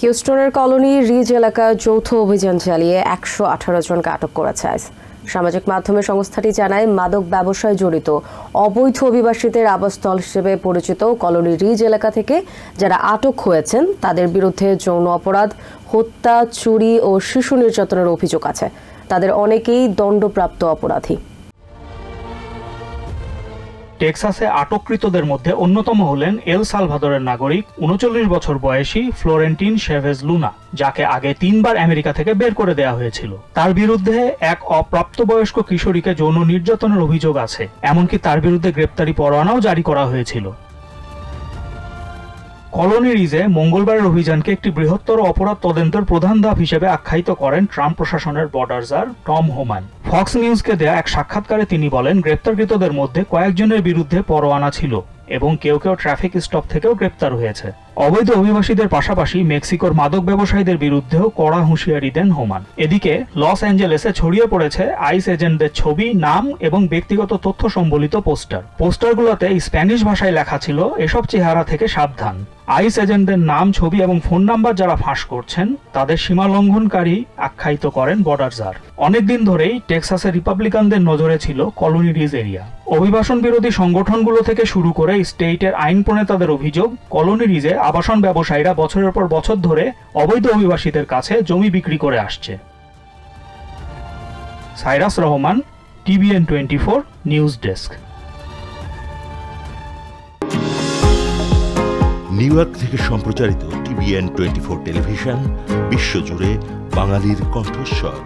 হিউস্টনের colony ridge এলাকায় যৌথ অভিযান চালিয়ে ১১৮ জনকে আটক করেছে আইস। সামাজিক মাধ্যমে সংস্থাটি জানায়, মাদক ব্যবসায় জড়িত অবৈধ অভিবাসীদের আবাসস্থল হিসেবে পরিচিত কলোনি রিজ এলাকা থেকে যারা আটক হয়েছেন তাদের বিরুদ্ধে যৌন অপরাধ, হত্যা, চুরি ও শিশু নির্যাতনের অভিযোগ আছে। তাদের অনেকেই দণ্ডপ্রাপ্ত অপরাধী। টেক্সাসে আটককৃতদের মধ্যে অন্যতম হলেন এল সালভাদরের নাগরিক ৩৯ বছর বয়সী ফ্লোরেন্টিন শেভেজ লুনা, যাকে আগে ৩ বার আমেরিকা থেকে বের করে দেওয়া হয়েছিল। তার বিরুদ্ধে এক অপ্রাপ্তবয়স্ক কিশোরীকে যৌন নির্যাতনের অভিযোগ আছে। এমনকি তার বিরুদ্ধে গ্রেপ্তারি পরোয়ানাও জারি করা হয়েছিল। কলোনি রিজে মঙ্গলবারের অভিযানকে একটি বৃহত্তর অপরাধ তদন্তের প্রধান ধাপ হিসেবে আখ্যায়িত করেন ট্রাম্প প্রশাসনের border czar Tom Homan. Fox নিউজকে দেয়া এক সাক্ষাৎকারে তিনি বলেন, গ্রেপ্তারকৃতদের মধ্যে কয়েকজনের বিরুদ্ধে পরোয়ানা ছিল এবং কেউ কেউ ট্রাফিক স্টপ থেকেও গ্রেপ্তার হয়েছে। অবৈধ অভিবাসীদের পাশাপাশি মেক্সিকোর মাদক ব্যবসায়ীদের বিরুদ্ধেও কড়া হুঁশিয়ারি দেন হোমান। এদিকে লস অ্যাঞ্জেলেসে ছড়িয়ে পড়েছে আইস এজেন্টদের ছবি, নাম এবং ব্যক্তিগত তথ্য সম্বলিত পোস্টারগুলোতে স্প্যানিশ ভাষায় লেখা ছিল, এসব চেহারা থেকে সাবধান। আইস এজেন্টদের নাম, ছবি এবং ফোন নাম্বার যারা ফাঁস করছেন তাদের সীমা লঙ্ঘনকারী আখ্যায়িত করেন বর্ডার জার। অনেকদিন ধরেই টেক্সাসের রিপাবলিকানদের নজরে ছিল কলোনি রিজ এরিয়া। অভিবাসন বিরোধী সংগঠনগুলো থেকে শুরু করে স্টেটের আইন প্রণেতাদের অভিযোগ, কলোনি রিজে আবাসন ব্যবসায়ীরা বছরের পর বছর ধরে অবৈধ অভিবাসীদের কাছে জমি বিক্রি করে আসছে। Cyrus Rahman, TVN 24 news desk. New York থেকে সম্প্রচারিত TVN 24 টেলিভিশন বিশ্বজুড়ে বাঙালির কণ্ঠস্বর।